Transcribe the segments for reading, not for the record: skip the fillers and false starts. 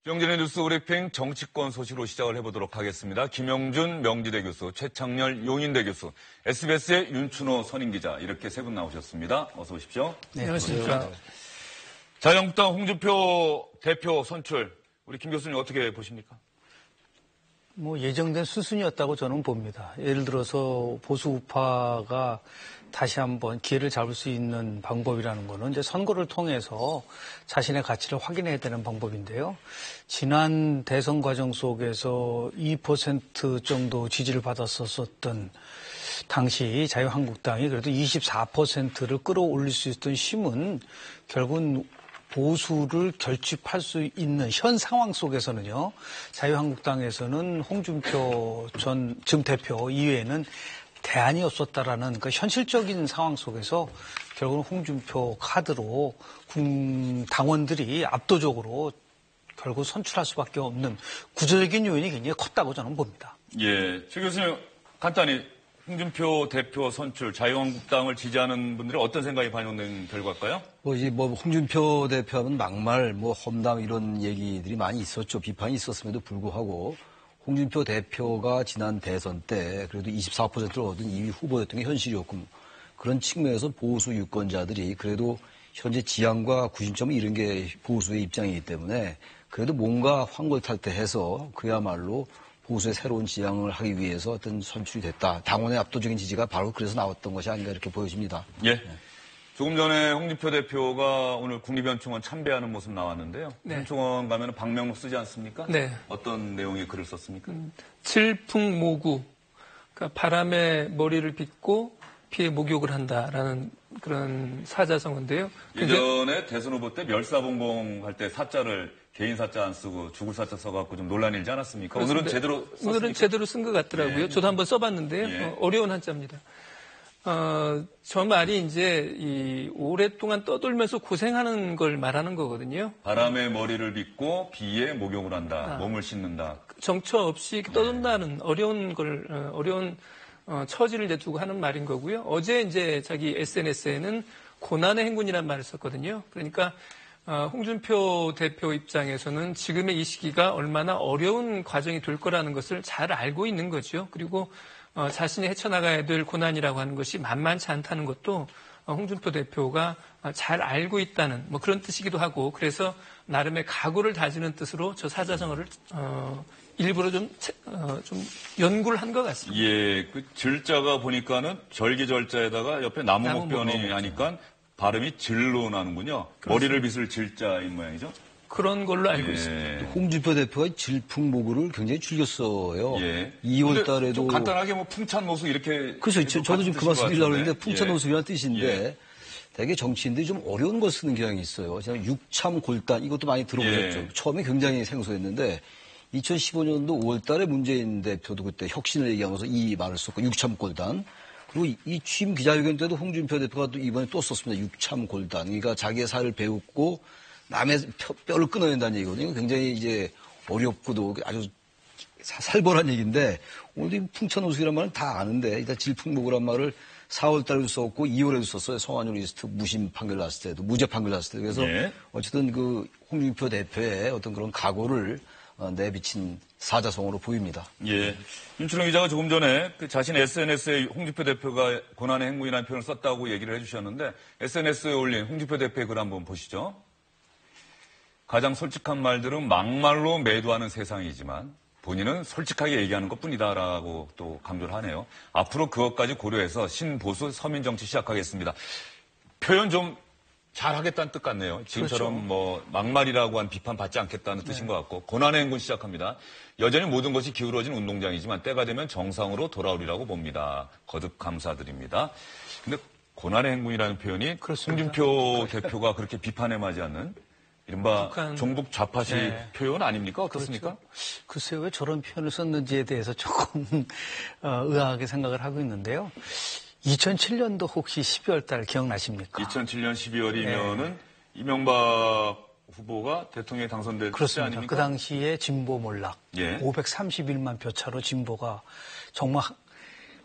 정진의 뉴스 브리핑 정치권 소식으로 시작을 해보도록 하겠습니다. 김영준 명지대 교수, 최창렬 용인대 교수, SBS의 윤춘호 선임기자 이렇게 세 분 나오셨습니다. 어서 오십시오. 네, 안녕하십니까. 자유한국당 홍준표 대표 선출, 우리 김 교수님 어떻게 보십니까? 예정된 수순이었다고 저는 봅니다. 예를 들어서 보수 우파가 다시 한번 기회를 잡을 수 있는 방법이라는 거는 이제 선거를 통해서 자신의 가치를 확인해야 되는 방법인데요. 지난 대선 과정 속에서 2% 정도 지지를 받았었던 당시 자유한국당이 그래도 24%를 끌어올릴 수 있었던 힘은 결국은 보수를 결집할 수 있는 현 상황 속에서는요, 자유한국당에서는 홍준표 지금 대표 이외에는 대안이 없었다라는 그 현실적인 상황 속에서 결국은 홍준표 카드로 당원들이 압도적으로 결국 선출할 수밖에 없는 구조적인 요인이 굉장히 컸다고 저는 봅니다. 예, 최 교수님 간단히 홍준표 대표 선출, 자유한국당을 지지하는 분들이 어떤 생각이 반영된 결과일까요? 홍준표 대표하면 막말, 험담 이런 얘기들이 많이 있었죠. 비판이 있었음에도 불구하고 홍준표 대표가 지난 대선 때 그래도 24%를 얻은 2위 후보였던 게 현실이었고 그런 측면에서 보수 유권자들이 그래도 현재 지향과 구심점을 이룬 게 보수의 입장이기 때문에 그래도 뭔가 환골탈태해서 그야말로 보수의 새로운 지향을 하기 위해서 어떤 선출이 됐다. 당원의 압도적인 지지가 바로 그래서 나왔던 것이 아닌가 이렇게 보여집니다. 예. 네. 조금 전에 홍준표 대표가 오늘 국립연충원 참배하는 모습 나왔는데요. 네. 연충원 가면 방명록 쓰지 않습니까? 네. 어떤 내용의 글을 썼습니까? 질풍모구. 그러니까 바람에 머리를 빗고 피해 목욕을 한다라는 그런 사자성어인데요. 예전에 대선 후보 때 멸사봉공 할 때 사자를 개인 사자 안 쓰고 죽을 사자 써갖고 좀 논란이 일지 않았습니까? 그렇습니다. 오늘은 제대로 썼습니까? 오늘은 제대로 쓴 것 같더라고요. 예. 저도 한번 써봤는데요. 예. 어려운 한자입니다. 저 말이 이제 오랫동안 떠돌면서 고생하는 걸 말하는 거거든요. 바람에 머리를 빗고 비에 목욕을 한다. 몸을 씻는다. 정처 없이 떠돈다는 어려운 처지를 내두고 하는 말인 거고요. 어제 이제 자기 SNS에는 고난의 행군이라는 말을 썼거든요. 그러니까 홍준표 대표 입장에서는 지금의 이 시기가 얼마나 어려운 과정이 될 거라는 것을 잘 알고 있는 거죠. 그리고 자신이 헤쳐나가야 될 고난이라고 하는 것이 만만치 않다는 것도 홍준표 대표가 잘 알고 있다는 그런 뜻이기도 하고 그래서 나름의 각오를 다지는 뜻으로 저 사자성어를 일부러 좀 연구를 한 것 같습니다. 예, 그 절자가 보니까는 절기절자에다가 옆에 나무목변이 하니까 발음이 질로 나는군요. 그렇습니다. 머리를 빗을 질자인 모양이죠? 그런 걸로 알고 있습니다. 홍준표 대표가 질풍모구를 굉장히 즐겼어요. 예. 2월 달에도. 좀 간단하게 풍찬노숙 이렇게. 그렇죠. 저도 지금 그 말씀드리려고 했는데 풍찬노숙이라는 예. 뜻인데 예. 되게 정치인들이 좀 어려운 걸 쓰는 경향이 있어요. 제가 육참골단 이것도 많이 들어보셨죠. 예. 처음에 굉장히 생소했는데 2015년도 5월 달에 문재인 대표도 그때 혁신을 얘기하면서 이 말을 썼고 육참골단. 그리고 이 취임 기자회견 때도 홍준표 대표가 또 이번에 또 썼습니다. 육참골단. 그러니까 자기의 살을 배웠고 남의 뼈를 끊어낸다는 얘기거든요. 굉장히 이제 어렵고도 아주 살벌한 얘기인데 오늘 이 풍천호숙이란 말은 다 아는데 일단 질풍모구란 말을 4월 달에도 썼고 2월에도 썼어요. 성완종 리스트 무죄 판결 났을 때도. 그래서 예. 어쨌든 그 홍준표 대표의 어떤 그런 각오를 내비친 사자성어로 보입니다. 예. 윤춘호 기자가 조금 전에 그 자신 SNS에 홍준표 대표가 고난의 행군이라는 표현을 썼다고 얘기를 해주셨는데 SNS에 올린 홍준표 대표의 글 한번 보시죠. 가장 솔직한 말들은 막말로 매도하는 세상이지만 본인은 솔직하게 얘기하는 것뿐이다라고 또 강조를 하네요. 앞으로 그것까지 고려해서 신보수 서민정치 시작하겠습니다. 표현 좀 잘하겠다는 뜻 같네요. 지금처럼 그렇죠. 막말이라고 한 비판 받지 않겠다는 뜻인 것 같고 고난의 행군 시작합니다. 여전히 모든 것이 기울어진 운동장이지만 때가 되면 정상으로 돌아오리라고 봅니다. 거듭 감사드립니다. 근데 고난의 행군이라는 표현이 홍준표 대표가 그렇게 비판에 맞지 않는 이른바 종북 좌파시 표현 아닙니까? 어떻습니까? 그렇죠. 글쎄요, 왜 저런 표현을 썼는지에 대해서 조금 의아하게 생각을 하고 있는데요. 2007년도 혹시 12월 달 기억나십니까? 2007년 12월이면은 이명박 후보가 대통령에 당선될 때 아닙니까? 그 당시에 진보 몰락. 예. 531만 표 차로 진보가 정말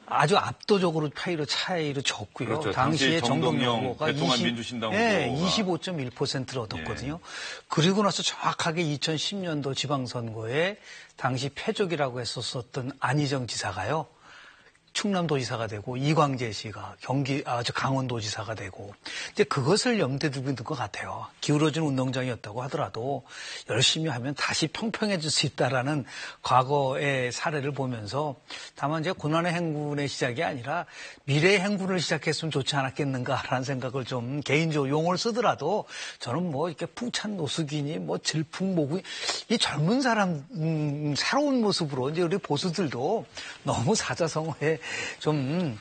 아주 압도적으로 차이로 졌고요. 그렇죠. 당시에 정동영 정동영 대통합 민주신당 네, 후보가 25.1%를 얻었거든요. 예. 그리고 나서 정확하게 2010년도 지방선거에 당시 패족이라고 했었던 안희정 지사가요. 충남도지사가 되고 이광재 씨가 강원도지사가 되고 이제 그것을 염두에 두고 있는 것 같아요. 기울어진 운동장이었다고 하더라도 열심히 하면 다시 평평해질 수 있다라는 과거의 사례를 보면서 다만 이제 고난의 행군의 시작이 아니라 미래의 행군을 시작했으면 좋지 않았겠는가라는 생각을 좀 개인적으로 용어를 쓰더라도 저는 뭐 이렇게 풍찬 노숙이니 뭐 질풍모구 이 젊은 사람 새로운 모습으로 이제 우리 보수들도 너무 사자성어에 좀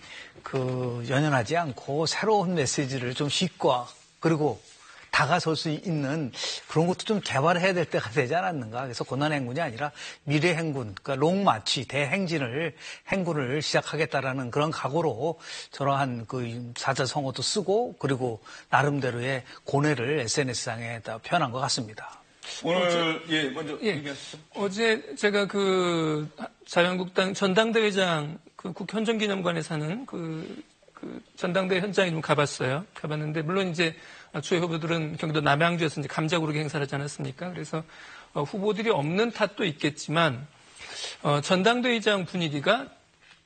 연연하지 않고 새로운 메시지를 좀 싣고 그리고 다가설 수 있는 그런 것도 좀 개발해야 될 때가 되지 않았는가. 그래서 고난의 행군이 아니라 미래 행군, 그러니까 롱마치 행군을 시작하겠다라는 그런 각오로 저러한 사자성어도 쓰고 그리고 나름대로의 고뇌를 SNS상에다 표현한 것 같습니다. 오늘 먼저 얘기하시죠. 어제 제가 자유한국당 전당대회장 국현정기념관에 사는 그 전당대회 현장에 좀 가봤는데 물론 이제 주요 후보들은 경기도 남양주에서 이제 감자고르기 행사를 하지 않았습니까? 그래서 후보들이 없는 탓도 있겠지만 전당대회장 분위기가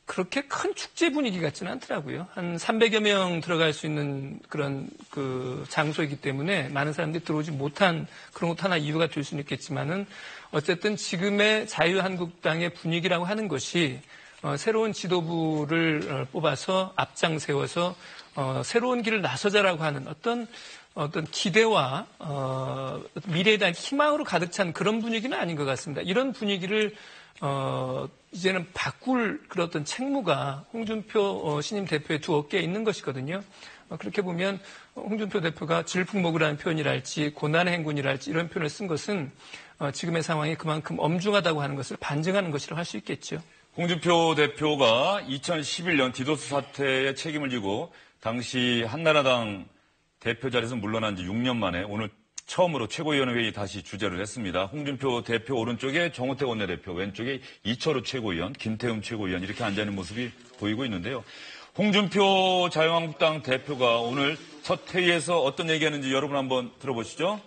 그렇게 큰 축제 분위기 같지는 않더라고요. 한 300여 명 들어갈 수 있는 그런 장소이기 때문에 많은 사람들이 들어오지 못한 그런 것 하나 이유가 될 수는 있겠지만은 어쨌든 지금의 자유한국당의 분위기라고 하는 것이 새로운 지도부를 뽑아서 앞장 세워서 새로운 길을 나서자라고 하는 어떤 기대와 미래에 대한 희망으로 가득 찬 그런 분위기는 아닌 것 같습니다. 이런 분위기를 이제는 바꿀 그런 어떤 책무가 홍준표 신임 대표의 두 어깨에 있는 것이거든요. 그렇게 보면 홍준표 대표가 질풍모구라는 표현이랄지 고난의 행군이랄지 이런 표현을 쓴 것은 지금의 상황이 그만큼 엄중하다고 하는 것을 반증하는 것이라고 할 수 있겠죠. 홍준표 대표가 2011년 디도스 사태에 책임을 지고 당시 한나라당 대표 자리에서 물러난 지 6년 만에 오늘 처음으로 최고위원회의 다시 주재를 했습니다. 홍준표 대표 오른쪽에 정우택 원내대표, 왼쪽에 이철우 최고위원, 김태흠 최고위원 이렇게 앉아있는 모습이 보이고 있는데요. 홍준표 자유한국당 대표가 오늘 첫 회의에서 어떤 얘기했는지 여러분 한번 들어보시죠.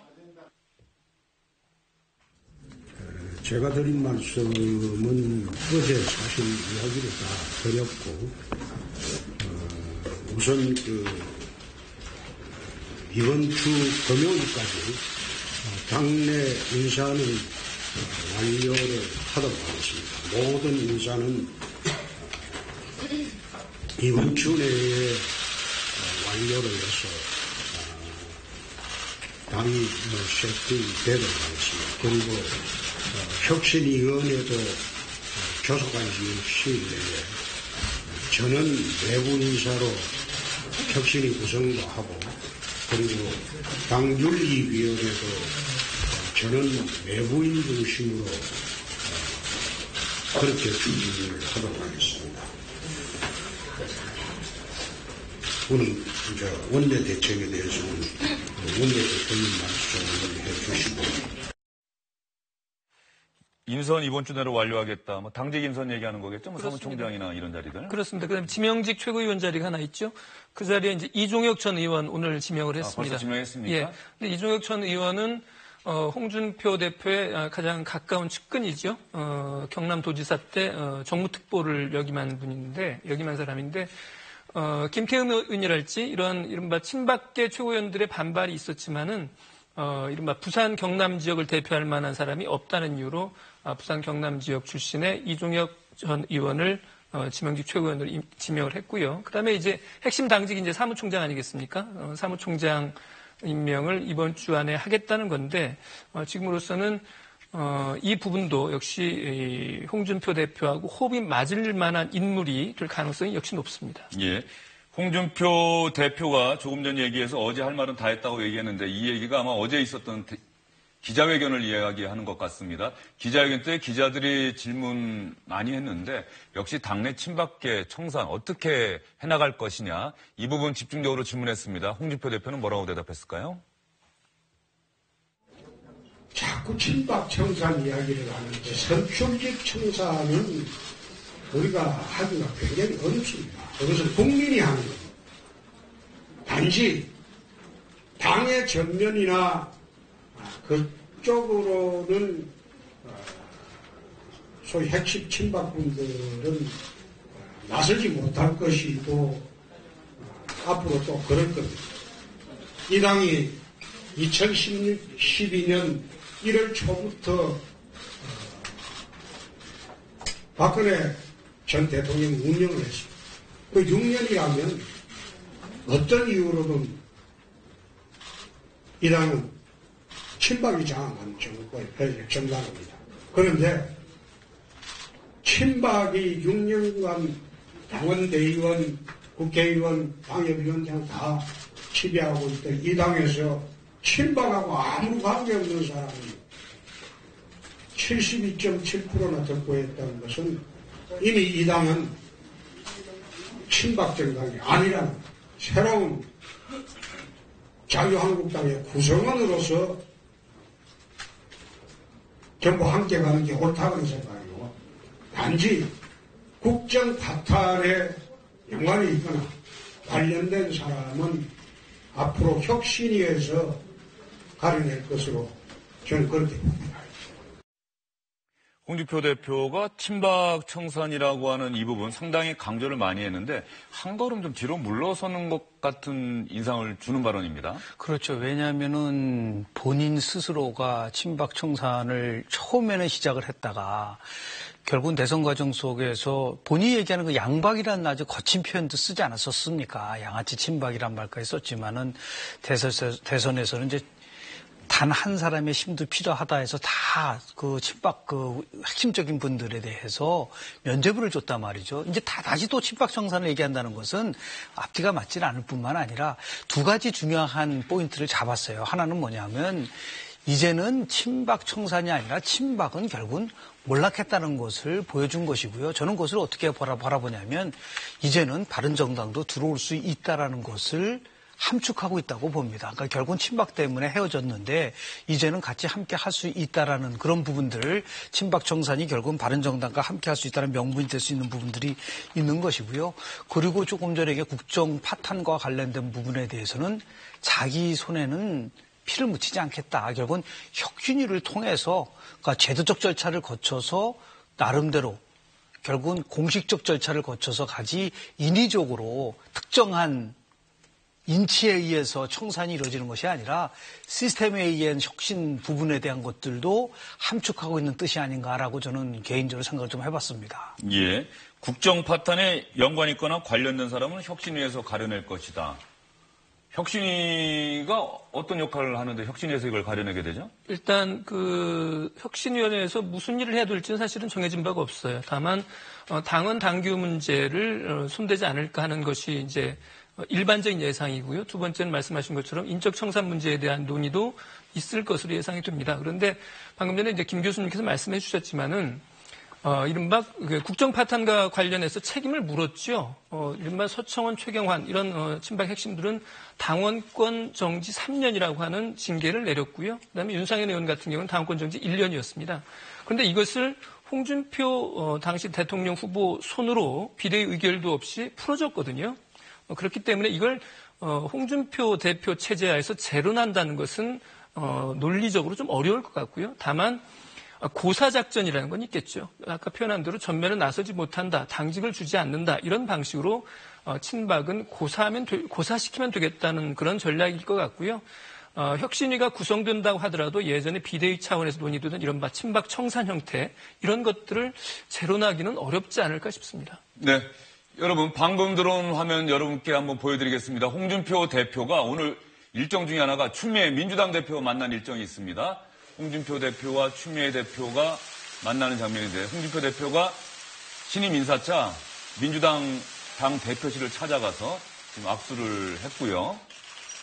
제가 드린 말씀은 어제 사실 이야기를 다 드렸고, 우선 이번 주 금요일까지 당내 인사는 완료를 하도록 하겠습니다. 모든 인사는 이번 주 내에 완료를 해서 당이 세팅되도록 하겠습니다. 그리고 혁신위원회도 조속한 시일 내에 저는 외부 인사로 혁신위 구성도 하고 그리고 당윤리위원회도 저는 외부인 중심으로 그렇게 준비를 하도록 하겠습니다. 오늘 원내대책에 대해서는 원내대표님 말씀을 해주시고 인선 이번 주 내로 완료하겠다. 당직 인선 얘기하는 거겠죠? 사무총장이나 이런 자리들. 그렇습니다. 그다음에 지명직 최고위원 자리가 하나 있죠. 그 자리에 이제 이종혁 전 의원 오늘 지명을 했습니다. 벌써 지명했습니까? 예. 근데 이종혁 전 의원은 홍준표 대표의 가장 가까운 측근이죠. 경남도지사 때 정무특보를 역임한 사람인데 김태흠 의원이랄지 이런 이른바 친박계 최고위원들의 반발이 있었지만은 이른바 부산 경남 지역을 대표할 만한 사람이 없다는 이유로 부산 경남 지역 출신의 이종혁 전 의원을 지명직 최고위원으로 지명을 했고요. 그다음에 이제 핵심 당직이 이제 사무총장 아니겠습니까? 사무총장 임명을 이번 주 안에 하겠다는 건데 지금으로서는 이 부분도 역시 홍준표 대표하고 호흡이 맞을 만한 인물이 될 가능성이 역시 높습니다. 예. 홍준표 대표가 조금 전 얘기해서 어제 할 말은 다 했다고 얘기했는데 이 얘기가 아마 어제 있었던 기자회견을 이야기하는 것 같습니다. 기자회견 때 기자들이 질문 많이 했는데 역시 당내 친박계 청산 어떻게 해나갈 것이냐 이 부분 집중적으로 질문했습니다. 홍준표 대표는 뭐라고 대답했을까요? 자꾸 친박 청산 이야기를 하는데 선출직 청산은 우리가 하기가 굉장히 어렵습니다. 그것은 국민이 하는 겁니다. 단지 당의 전면이나 그쪽으로는 소위 핵심 친박분들은 나서지 못할 것이 또 앞으로 또 그럴 겁니다. 이 당이 2012년 1월 초부터 박근혜 전 대통령이 운영을 했습니다. 그 6년이라면 어떤 이유로든 이 당은 친박이 장악한 정당입니다. 그런데 친박이 6년간 당원, 대의원, 국회의원, 당협위원장 다 지배하고 있던 이 당에서 친박하고 아무 관계없는 사람이 72.7%나 득표했다는 것은 이미 이 당은 친박 정당이 아니라는 새로운 자유한국당의 구성원으로서 전부 함께 가는 게 옳다는 생각이고, 단지 국정 파탄에 연관이 있거나 관련된 사람은 앞으로 혁신위에서 가려낼 것으로 저는 그렇게 봅니다. 홍준표 대표가 친박 청산이라고 하는 이 부분 상당히 강조를 많이 했는데 한 걸음 좀 뒤로 물러서는 것 같은 인상을 주는 발언입니다. 그렇죠. 왜냐하면은 본인 스스로가 친박 청산을 처음에는 시작을 했다가 결국은 대선 과정 속에서 본인이 얘기하는 그 양박이라는 아주 거친 표현도 쓰지 않았었습니까? 양아치 친박이란 말까지 썼지만은 대선에서는 이제 단 한 사람의 힘도 필요하다 해서 다 그 친박 그 핵심적인 분들에 대해서 면죄부를 줬단 말이죠. 이제 다시 또 친박 청산을 얘기한다는 것은 앞뒤가 맞지는 않을 뿐만 아니라 두 가지 중요한 포인트를 잡았어요. 하나는 뭐냐면 이제는 친박 청산이 아니라 친박은 결국은 몰락했다는 것을 보여준 것이고요. 저는 그것을 어떻게 바라보냐면 이제는 바른정당도 들어올 수 있다라는 것을 함축하고 있다고 봅니다. 그러니까 결국은 친박 때문에 헤어졌는데 이제는 같이 함께 할 수 있다라는 그런 부분들을 친박 청산이 결국은 바른정당과 함께 할 수 있다는 명분이 될 수 있는 부분들이 있는 것이고요. 그리고 조금 전에 국정 파탄과 관련된 부분에 대해서는 자기 손에는 피를 묻히지 않겠다. 결국은 혁신위를 통해서 그러니까 제도적 절차를 거쳐서 나름대로 결국은 공식적 절차를 거쳐서 가지 인위적으로 특정한 인치에 의해서 청산이 이루어지는 것이 아니라 시스템에 의한 혁신 부분에 대한 것들도 함축하고 있는 뜻이 아닌가라고 저는 개인적으로 생각을 좀 해봤습니다. 예, 국정 파탄에 연관 있거나 관련된 사람은 혁신위에서 가려낼 것이다. 혁신위가 어떤 역할을 하는데 혁신위에서 이걸 가려내게 되죠? 일단 그 혁신위원회에서 무슨 일을 해야 될지는 사실은 정해진 바가 없어요. 다만 당헌 당규 문제를 손대지 않을까 하는 것이 이제 일반적인 예상이고요. 두 번째는 말씀하신 것처럼 인적 청산 문제에 대한 논의도 있을 것으로 예상이 됩니다. 그런데 방금 전에 이제 김 교수님께서 말씀해 주셨지만은 이른바 국정 파탄과 관련해서 책임을 물었죠. 이른바 서청원, 최경환 이런 친박 핵심들은 당원권 정지 3년이라고 하는 징계를 내렸고요. 그다음에 윤상현 의원 같은 경우는 당원권 정지 1년이었습니다. 그런데 이것을 홍준표 당시 대통령 후보 손으로 비대위 의결도 없이 풀어줬거든요. 그렇기 때문에 이걸 홍준표 대표 체제하에서 재론한다는 것은 논리적으로 좀 어려울 것 같고요. 다만 고사작전이라는 건 있겠죠. 아까 표현한 대로 전면에 나서지 못한다, 당직을 주지 않는다 이런 방식으로 친박은 고사시키면 되겠다는 그런 전략일 것 같고요. 혁신위가 구성된다고 하더라도 예전에 비대위 차원에서 논의되던 이른바 친박 청산 형태 이런 것들을 재론하기는 어렵지 않을까 싶습니다. 네. 여러분, 방금 들어온 화면 여러분께 한번 보여드리겠습니다. 홍준표 대표가 오늘 일정 중에 하나가 추미애 민주당 대표와 만난 일정이 있습니다. 홍준표 대표와 추미애 대표가 만나는 장면인데 홍준표 대표가 신임 인사차 민주당 당 대표실을 찾아가서 지금 악수를 했고요.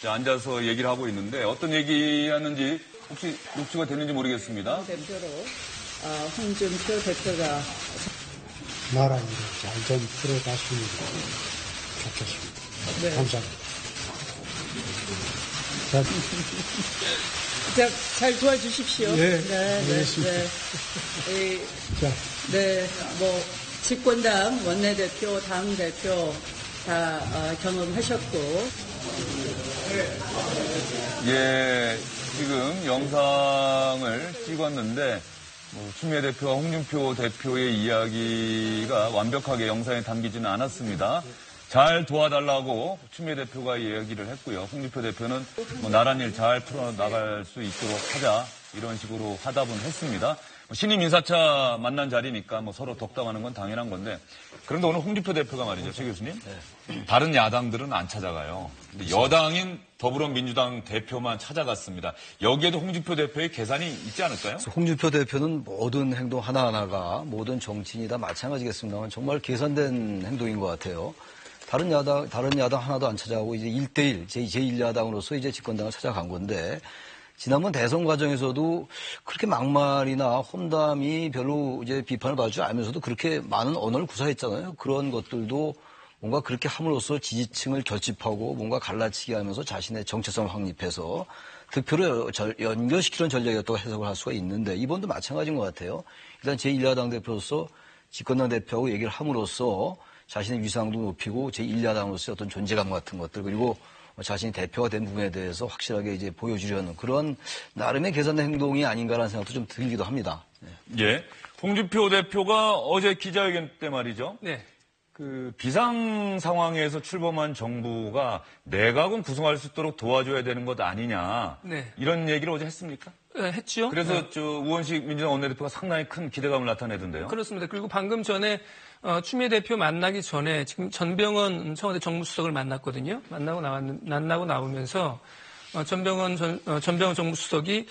앉아서 얘기를 하고 있는데 어떤 얘기하는지 혹시 녹취가 되는지 모르겠습니다. 대표로 홍준표 대표가 나라를 잘 좀 풀어갔으면 좋겠습니다. 네. 감사합니다. 잘 도와주십시오. 네, 네, 알겠습니다. 네. 자, 네, 뭐 집권당 원내대표, 당대표 다 경험하셨고. 예, 지금 영상을 찍었는데 추미애 대표와 홍준표 대표의 이야기가 완벽하게 영상에 담기지는 않았습니다. 잘 도와달라고 추미애 대표가 이야기를 했고요. 홍준표 대표는 나란 일 잘 풀어나갈 수 있도록 하자 이런 식으로 화답은 했습니다. 신임 인사차 만난 자리니까 서로 덕담하는 건 당연한 건데 그런데 오늘 홍준표 대표가 말이죠. 최 교수님. 다른 야당들은 안 찾아가요. 근데 여당인 더불어민주당 대표만 찾아갔습니다. 여기에도 홍준표 대표의 계산이 있지 않을까요? 홍준표 대표는 모든 행동 하나하나가 모든 정치인이 다 마찬가지겠습니다만 정말 계산된 행동인 것 같아요. 다른 야당 하나도 안 찾아가고 이제 1대1, 제1야당으로서 이제 집권당을 찾아간 건데 지난번 대선 과정에서도 그렇게 막말이나 험담이 별로 이제 비판을 받을 줄 알면서도 그렇게 많은 언어를 구사했잖아요. 그런 것들도 뭔가 그렇게 함으로써 지지층을 결집하고 뭔가 갈라치게 하면서 자신의 정체성을 확립해서 득표를 연결시키는 전략이었다고 해석을 할 수가 있는데 이번도 마찬가지인 것 같아요. 일단 제1야당 대표로서 집권당 대표하고 얘기를 함으로써 자신의 위상도 높이고 제1야당으로서의 어떤 존재감 같은 것들 그리고 자신이 대표가 된 부분에 대해서 확실하게 이제 보여주려는 그런 나름의 계산된 행동이 아닌가라는 생각도 좀 들기도 합니다. 네. 예. 홍준표 대표가 어제 기자회견 때 말이죠. 네. 그 비상 상황에서 출범한 정부가 내각은 구성할 수 있도록 도와줘야 되는 것 아니냐. 네. 이런 얘기를 어제 했습니까? 네, 했죠. 그래서 우원식 민주당 원내대표가 상당히 큰 기대감을 나타내던데요. 그렇습니다. 그리고 방금 전에 추미애 대표 만나기 전에 지금 전병헌 청와대 정무수석을 만났거든요. 만나고 나오면서 전병헌 정무수석이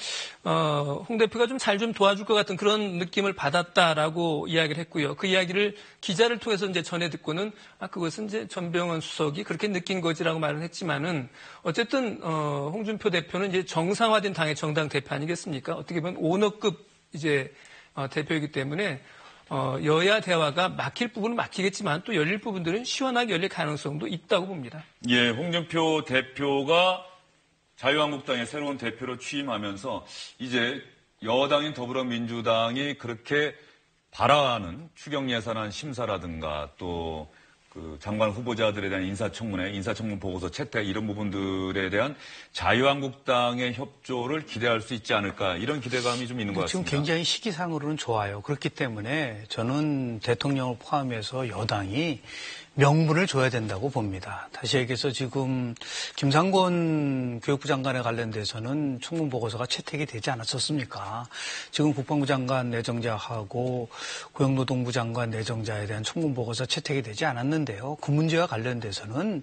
홍 대표가 좀 잘 좀 도와줄 것 같은 그런 느낌을 받았다라고 이야기를 했고요. 그 이야기를 기자를 통해서 이제 전해 듣고는 그것은 이제 전병헌 수석이 그렇게 느낀 거지라고 말을 했지만은 어쨌든 홍준표 대표는 이제 정상화된 당의 정당 대표 아니겠습니까? 어떻게 보면 오너급 이제 대표이기 때문에 여야 대화가 막힐 부분은 막히겠지만 또 열릴 부분들은 시원하게 열릴 가능성도 있다고 봅니다. 예, 홍준표 대표가 자유한국당의 새로운 대표로 취임하면서 이제 여당인 더불어민주당이 그렇게 바라는 추경 예산안 심사라든가 또 그 장관 후보자들에 대한 인사청문 보고서 채택 이런 부분들에 대한 자유한국당의 협조를 기대할 수 있지 않을까 이런 기대감이 좀 있는 것 같습니다. 지금 굉장히 시기상으로는 좋아요. 그렇기 때문에 저는 대통령을 포함해서 여당이 명분을 줘야 된다고 봅니다. 다시 얘기해서 지금 김상곤 교육부 장관에 관련돼서는 청문 보고서가 채택이 되지 않았었습니까? 지금 국방부 장관 내정자하고 고용노동부 장관 내정자에 대한 청문 보고서 채택이 되지 않았는데요. 그 문제와 관련돼서는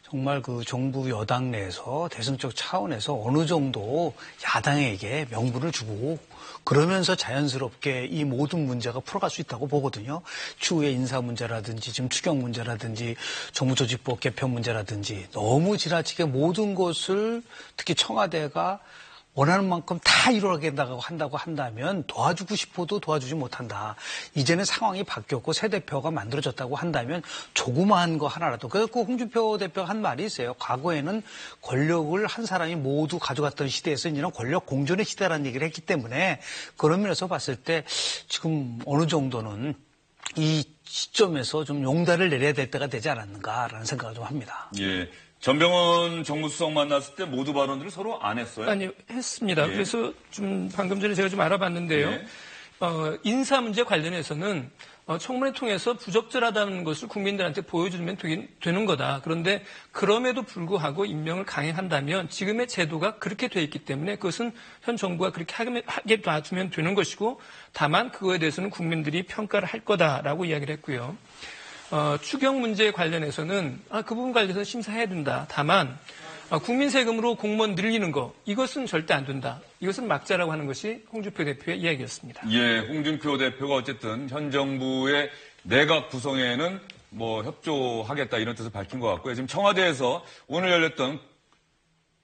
정말 그 정부 여당 내에서 대승적 차원에서 어느 정도 야당에게 명분을 주고 그러면서 자연스럽게 이 모든 문제가 풀어갈 수 있다고 보거든요. 추후에 인사 문제라든지 지금 추경 문제라든지 정부조직법 개편 문제라든지 너무 지나치게 모든 것을 특히 청와대가 원하는 만큼 다 이루어가겠다고 한다고 한다면 도와주고 싶어도 도와주지 못한다. 이제는 상황이 바뀌었고 새 대표가 만들어졌다고 한다면 조그마한 거 하나라도. 그래서 홍준표 대표가 한 말이 있어요. 과거에는 권력을 한 사람이 모두 가져갔던 시대에서 이제는 권력 공존의 시대라는 얘기를 했기 때문에 그런 면에서 봤을 때 지금 어느 정도는 이 시점에서 좀 용달을 내려야 될 때가 되지 않았는가라는 생각을 좀 합니다. 예. 전병헌 정무수석 만났을 때 모두 발언들을 서로 안 했어요? 아니요, 했습니다. 예. 그래서 좀 방금 전에 제가 좀 알아봤는데요. 예. 인사 문제 관련해서는 청문회 통해서 부적절하다는 것을 국민들한테 보여주면 되는 거다. 그런데 그럼에도 불구하고 임명을 강행한다면 지금의 제도가 그렇게 돼 있기 때문에 그것은 현 정부가 그렇게 하게 놔두면 되는 것이고 다만 그거에 대해서는 국민들이 평가를 할 거다라고 이야기를 했고요. 추경 문제에 관련해서는 그 부분 관련해서 심사해야 된다. 다만 국민 세금으로 공무원 늘리는 거 이것은 절대 안 된다. 이것은 막자라고 하는 것이 홍준표 대표의 이야기였습니다. 예, 홍준표 대표가 어쨌든 현 정부의 내각 구성에는 협조하겠다 이런 뜻을 밝힌 것 같고요. 지금 청와대에서 오늘 열렸던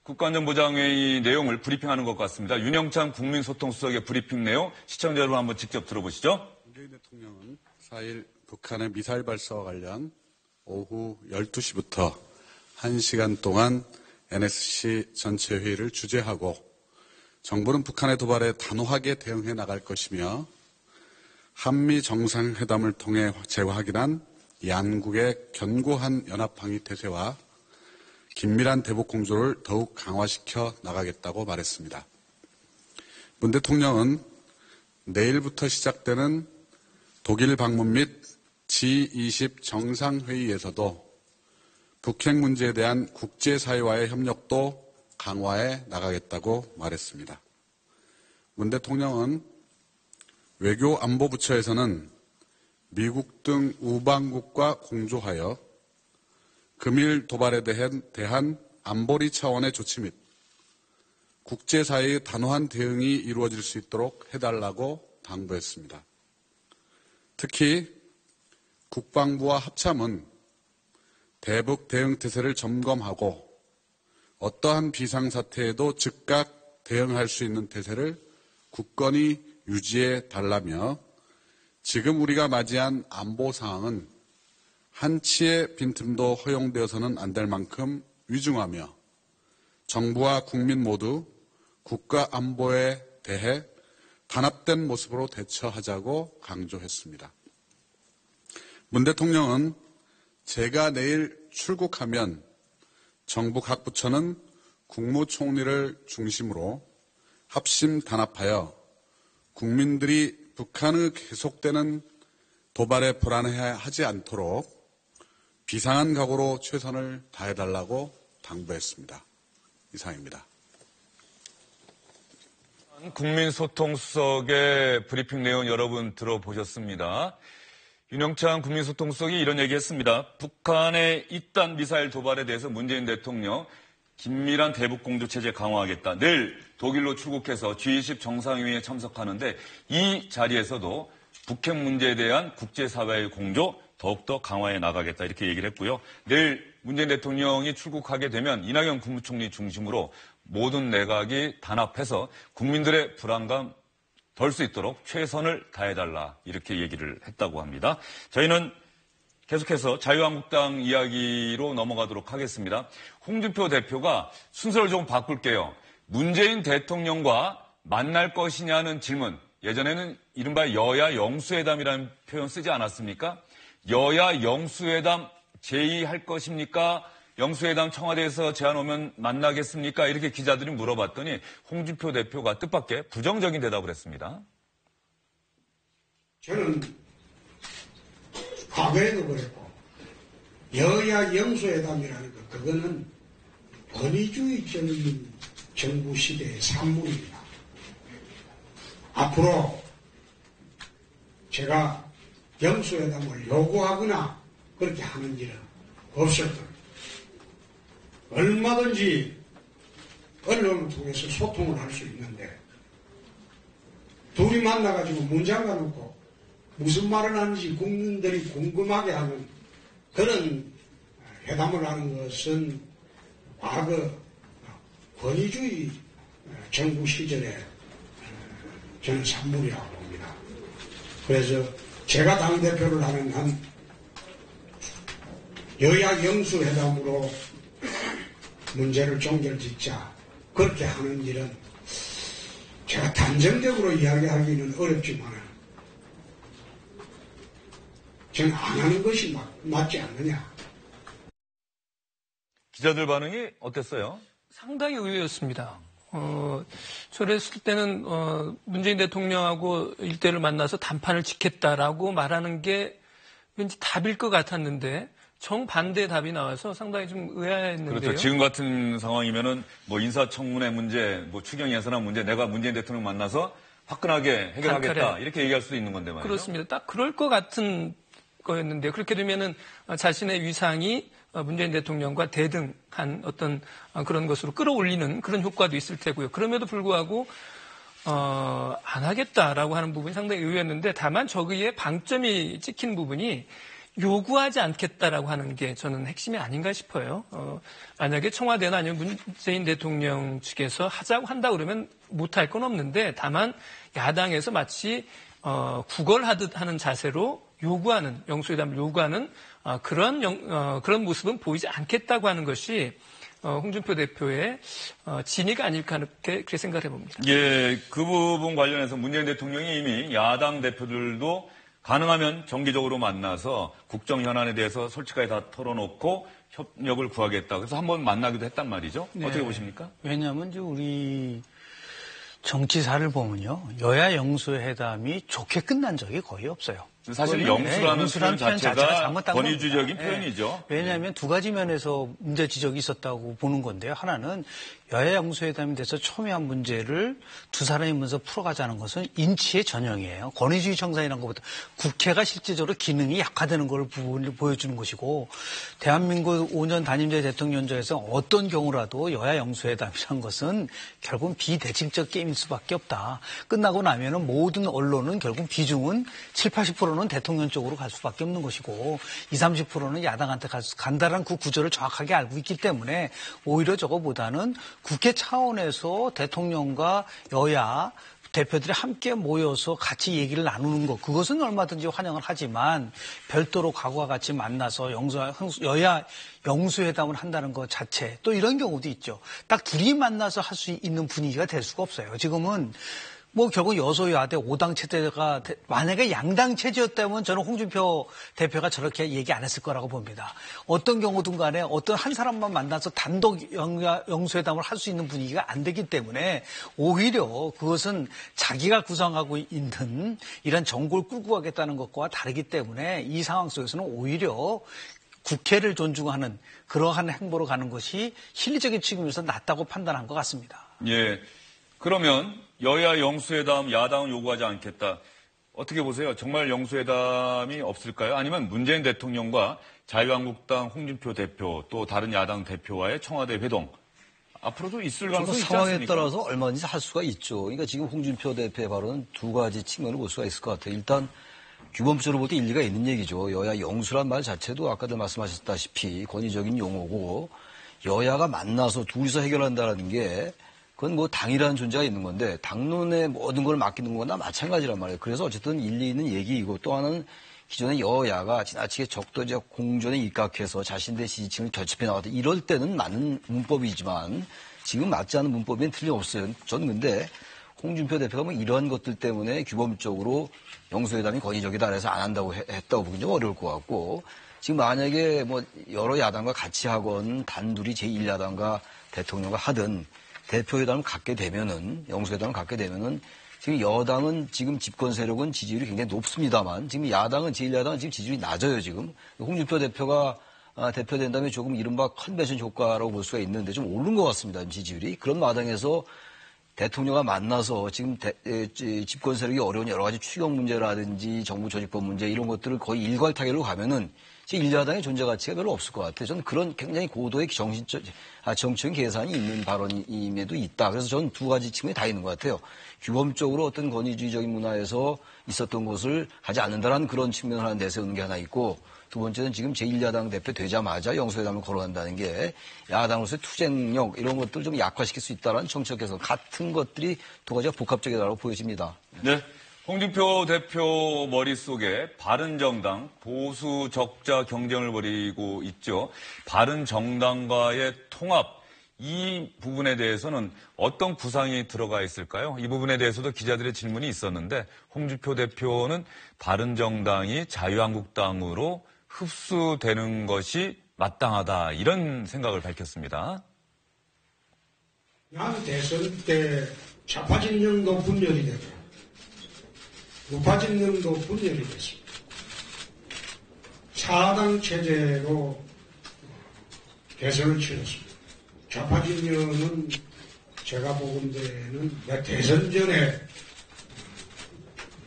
국가안전보장회의 내용을 브리핑하는 것 같습니다. 윤영찬 국민소통수석의 브리핑 내용 시청자 여러분 한번 직접 들어보시죠. 문재인 대통령은 4일 북한의 미사일 발사와 관련 오후 12시부터 1시간 동안 NSC 전체 회의를 주재하고 정부는 북한의 도발에 단호하게 대응해 나갈 것이며 한미 정상회담을 통해 재확인한 양국의 견고한 연합항의 태세와 긴밀한 대북 공조를 더욱 강화시켜 나가겠다고 말했습니다. 문 대통령은 내일부터 시작되는 독일 방문 및 G20 정상회의에서도 북핵 문제에 대한 국제사회와의 협력도 강화해 나가겠다고 말했습니다. 문 대통령은 외교안보부처에서는 미국 등 우방국과 공조하여 금일 도발에 대한 안보리 차원의 조치 및 국제사회의 단호한 대응이 이루어질 수 있도록 해달라고 당부했습니다. 특히 국방부와 합참은 대북 대응 태세를 점검하고 어떠한 비상사태에도 즉각 대응할 수 있는 태세를 굳건히 유지해 달라며 지금 우리가 맞이한 안보 상황은 한치의 빈틈도 허용되어서는 안 될 만큼 위중하며 정부와 국민 모두 국가 안보에 대해 단합된 모습으로 대처하자고 강조했습니다. 문 대통령은 제가 내일 출국하면 정부 각 부처는 국무총리를 중심으로 합심 단합하여 국민들이 북한의 계속되는 도발에 불안해하지 않도록 비상한 각오로 최선을 다해달라고 당부했습니다. 이상입니다. 국민소통수석의 브리핑 내용 여러분 들어보셨습니다. 윤영찬 국민소통수석이 이런 얘기했습니다. 북한의 이딴 미사일 도발에 대해서 문재인 대통령 긴밀한 대북 공조 체제 강화하겠다. 내일 독일로 출국해서 G20 정상회의에 참석하는데 이 자리에서도 북핵 문제에 대한 국제사회의 공조 더욱더 강화해 나가겠다 이렇게 얘기를 했고요. 내일 문재인 대통령이 출국하게 되면 이낙연 국무총리 중심으로 모든 내각이 단합해서 국민들의 불안감 덜 수 있도록 최선을 다해달라 이렇게 얘기를 했다고 합니다. 저희는 계속해서 자유한국당 이야기로 넘어가도록 하겠습니다. 홍준표 대표가 순서를 좀 바꿀게요. 문재인 대통령과 만날 것이냐는 질문. 예전에는 이른바 여야 영수회담이라는 표현 쓰지 않았습니까? 여야 영수회담 제의할 것입니까? 영수회담 청와대에서 제안 오면 만나겠습니까? 이렇게 기자들이 물어봤더니 홍준표 대표가 뜻밖의 부정적인 대답을 했습니다. 저는 과거에도 그랬고 여야 영수회담이라는 것 그거는 권위주의적인 정부 시대의 산물입니다. 앞으로 제가 영수회담을 요구하거나 그렇게 하는 일은 없을 겁니다. 얼마든지 언론을 통해서 소통을 할 수 있는데 둘이 만나가지고 문장가 놓고 무슨 말을 하는지 국민들이 궁금하게 하는 그런 회담을 하는 것은 과거 권위주의 정부 시절에 저는 산물이라고 봅니다. 그래서 제가 당대표를 하는 한 여야 영수회담으로 문제를 종결짓자 그렇게 하는 일은 제가 단정적으로 이야기하기는 어렵지만 저는 안 하는 것이 맞지 않느냐. 기자들 반응이 어땠어요? 상당히 의외였습니다. 저랬을 때는 문재인 대통령하고 일대를 만나서 담판을 짓겠다라고 말하는 게 왠지 답일 것 같았는데 정반대 답이 나와서 상당히 좀 의아했는데요. 그렇죠. 지금 같은 상황이면은 뭐 인사청문회 문제, 뭐 추경 예산안 문제, 내가 문재인 대통령 만나서 화끈하게 해결하겠다 단칼에. 이렇게 얘기할 수도 있는 건데 말이죠. 그렇습니다. 딱 그럴 것 같은 거였는데요. 그렇게 되면은 자신의 위상이 문재인 대통령과 대등한 어떤 그런 것으로 끌어올리는 그런 효과도 있을 테고요. 그럼에도 불구하고 안 하겠다라고 하는 부분이 상당히 의외였는데 다만 저기에 방점이 찍힌 부분이 요구하지 않겠다라고 하는 게 저는 핵심이 아닌가 싶어요. 만약에 청와대나 아니면 문재인 대통령 측에서 하자고 한다 그러면 못할 건 없는데 다만 야당에서 마치 구걸하듯 하는 자세로 요구하는 영수회담을 요구하는 그런 모습은 보이지 않겠다고 하는 것이 홍준표 대표의 진위가 아닐까 그렇게 생각을 해봅니다. 예, 그 부분 관련해서 문재인 대통령이 이미 야당 대표들도 가능하면 정기적으로 만나서 국정 현안에 대해서 솔직하게 다 털어놓고 협력을 구하겠다. 그래서 한번 만나기도 했단 말이죠. 네. 어떻게 보십니까? 왜냐하면 이제 우리 정치사를 보면요. 여야 영수회담이 좋게 끝난 적이 거의 없어요. 사실 영수라는 표현 자체가 권위주의적인 네. 표현이죠. 왜냐하면 두 가지 면에서 문제 지적이 있었다고 보는 건데요. 하나는 여야 영수회담에 대해서 첨예한 문제를 두 사람이 먼저 풀어가자는 것은 인치의 전형이에요. 권위주의 청산이라는 것보다 국회가 실질적으로 기능이 약화되는 걸 보여주는 것이고 대한민국 5년 단임제 대통령제에서 어떤 경우라도 여야 영수회담이라는 것은 결국은 비대칭적 게임일 수밖에 없다. 끝나고 나면은 모든 언론은 결국 비중은 7, 80%는 대통령 쪽으로 갈 수밖에 없는 것이고 20, 30%는 야당한테 간다는 그 구조를 정확하게 알고 있기 때문에 오히려 저거보다는 국회 차원에서 대통령과 여야 대표들이 함께 모여서 같이 얘기를 나누는 것, 그것은 얼마든지 환영을 하지만 별도로 과거와 같이 만나서 여야 영수회담을 한다는 것 자체, 또 이런 경우도 있죠. 딱 둘이 만나서 할 수 있는 분위기가 될 수가 없어요. 지금은 뭐 결국 여소야대 5당 체제가 만약에 양당 체제였다면 저는 홍준표 대표가 저렇게 얘기 안 했을 거라고 봅니다. 어떤 경우든 간에 어떤 한 사람만 만나서 단독 영수회담을 할 수 있는 분위기가 안 되기 때문에 오히려 그것은 자기가 구성하고 있는 이런 정골 끌고 가겠다는 것과 다르기 때문에 이 상황 속에서는 오히려 국회를 존중하는 그러한 행보로 가는 것이 실리적인 측면에서 낫다고 판단한 것 같습니다. 예. 그러면 여야 영수회담 야당은 요구하지 않겠다. 어떻게 보세요? 정말 영수회담이 없을까요? 아니면 문재인 대통령과 자유한국당 홍준표 대표 또 다른 야당 대표와의 청와대 회동 앞으로도 있을 가능성이 있지 상황에 않습니까? 따라서 얼마든지 할 수가 있죠. 그러니까 지금 홍준표 대표의 발언은 두 가지 측면을 볼 수가 있을 것 같아요. 일단 규범적으로 볼 때 일리가 있는 얘기죠. 여야 영수란 말 자체도 아까도 말씀하셨다시피 권위적인 용어고 여야가 만나서 둘이서 해결한다는 게 그건 뭐 당이라는 존재가 있는 건데 당론의 모든 걸 맡기는 거나 마찬가지란 말이에요. 그래서 어쨌든 일리 있는 얘기이고 또 하나는 기존의 여야가 지나치게 적도적 공존에 입각해서 자신들의 지지층을 결집해 나갔다. 이럴 때는 맞는 문법이지만 지금 맞지 않은 문법엔 틀림없어요. 저는 근데 홍준표 대표가 뭐 이런 것들 때문에 규범적으로 영수회담이 권위적이다 그래서 안 한다고 했다고 보기 좀 어려울 것 같고 지금 만약에 뭐 여러 야당과 같이 하건 단둘이 제1야당과 대통령과 하든 대표회담을 갖게 되면은, 영수회담을 갖게 되면은, 지금 여당은 지금 집권 세력은 지지율이 굉장히 높습니다만, 지금 야당은, 제1야당은 지금 지지율이 낮아요, 지금. 홍준표 대표가 대표된 다음에 조금 이른바 컨벤션 효과라고 볼 수가 있는데 좀 오른 것 같습니다, 지지율이. 그런 마당에서 대통령과 만나서 지금 집권 세력이 어려운 여러 가지 추경 문제라든지 정부 조직법 문제 이런 것들을 거의 일괄타결로 가면은 제1야당의 존재 가치가 별로 없을 것 같아요. 저는 그런 굉장히 고도의 정치적인 계산이 있는 발언임에도 있다. 그래서 저는 두 가지 측면이 다 있는 것 같아요. 규범적으로 어떤 권위주의적인 문화에서 있었던 것을 하지 않는다라는 그런 측면을 하나 내세우는 게 하나 있고 두 번째는 지금 제1야당 대표 되자마자 영수회담을 걸어간다는 게 야당으로서의 투쟁력 이런 것들을 좀 약화시킬 수 있다는 정치적 개선 같은 것들이 두 가지가 복합적이라고 보여집니다. 네. 홍준표 대표 머릿속에 바른정당, 보수 적자 경쟁을 벌이고 있죠. 바른정당과의 통합, 이 부분에 대해서는 어떤 구상이 들어가 있을까요? 이 부분에 대해서도 기자들의 질문이 있었는데 홍준표 대표는 바른정당이 자유한국당으로 흡수되는 것이 마땅하다 이런 생각을 밝혔습니다. 난 대선 때 좌파 진영도 분열이 되고 우파 진영도 분열이 됐습니다. 4당 체제로 대선을 치렀습니다. 좌파 진영은 제가 보건대는 대선 전에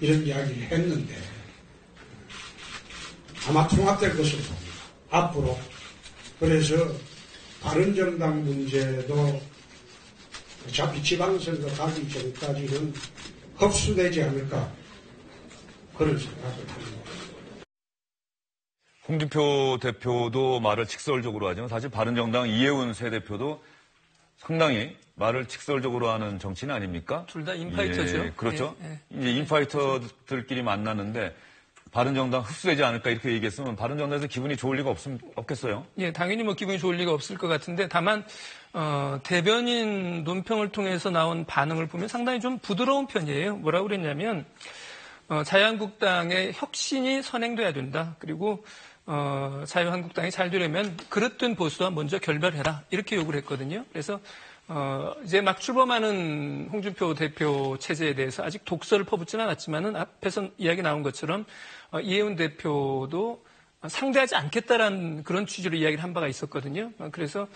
이런 이야기를 했는데 아마 통합될 것으로 봅니다. 앞으로. 그래서 바른정당 문제도 어차피 지방선거 가기 전까지는 흡수되지 않을까 그런 생각을 합니다. 홍준표 대표도 말을 직설적으로 하지만 사실 바른정당 이해운 새 대표도 상당히 말을 직설적으로 하는 정치인 아닙니까? 둘 다 인파이터죠. 예, 그렇죠. 예, 예. 이제 인파이터들끼리 만나는데 바른정당 흡수되지 않을까 이렇게 얘기했으면 바른정당에서 기분이 좋을 리가 없겠어요? 예, 당연히 뭐 기분이 좋을 리가 없을 것 같은데 다만 대변인 논평을 통해서 나온 반응을 보면 상당히 좀 부드러운 편이에요. 뭐라고 그랬냐면 자유한국당의 혁신이 선행돼야 된다. 그리고 자유한국당이 잘 되려면 그릇된 보수와 먼저 결별해라. 이렇게 요구를 했거든요. 그래서 이제 막 출범하는 홍준표 대표 체제에 대해서 아직 독서를 퍼붓지는 않았지만은 앞에서 이야기 나온 것처럼 이해운 대표도 상대하지 않겠다라는 그런 취지로 이야기를 한 바가 있었거든요. 그래서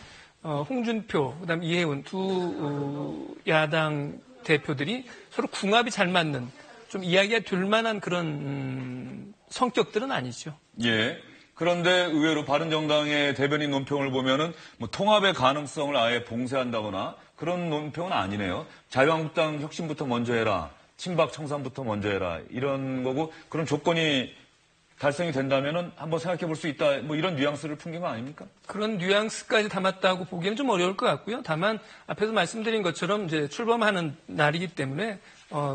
홍준표, 그다음 이해운 두 야당 대표들이 서로 궁합이 잘 맞는 좀 이야기가 될 만한 그런 성격들은 아니죠. 예. 그런데 의외로 바른정당의 대변인 논평을 보면은 뭐 통합의 가능성을 아예 봉쇄한다거나 그런 논평은 아니네요. 자유한국당 혁신부터 먼저 해라. 친박 청산부터 먼저 해라. 이런 거고 그런 조건이 달성이 된다면은 한번 생각해 볼 수 있다. 뭐 이런 뉘앙스를 풍긴 거 아닙니까? 그런 뉘앙스까지 담았다고 보기에는 좀 어려울 것 같고요. 다만 앞에서 말씀드린 것처럼 이제 출범하는 날이기 때문에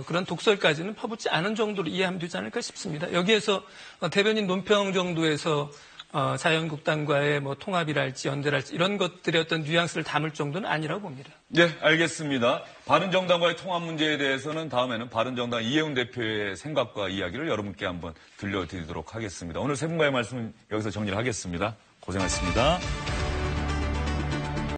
그런 독설까지는 퍼붓지 않은 정도로 이해하면 되지 않을까 싶습니다. 여기에서 대변인 논평 정도에서 자유한국당과의 뭐 통합이랄지 연대랄지 이런 것들의 어떤 뉘앙스를 담을 정도는 아니라고 봅니다. 네, 알겠습니다. 바른정당과의 통합 문제에 대해서는 다음에는 바른정당 이해운 대표의 생각과 이야기를 여러분께 한번 들려드리도록 하겠습니다. 오늘 세 분과의 말씀 여기서 정리를 하겠습니다. 고생하셨습니다.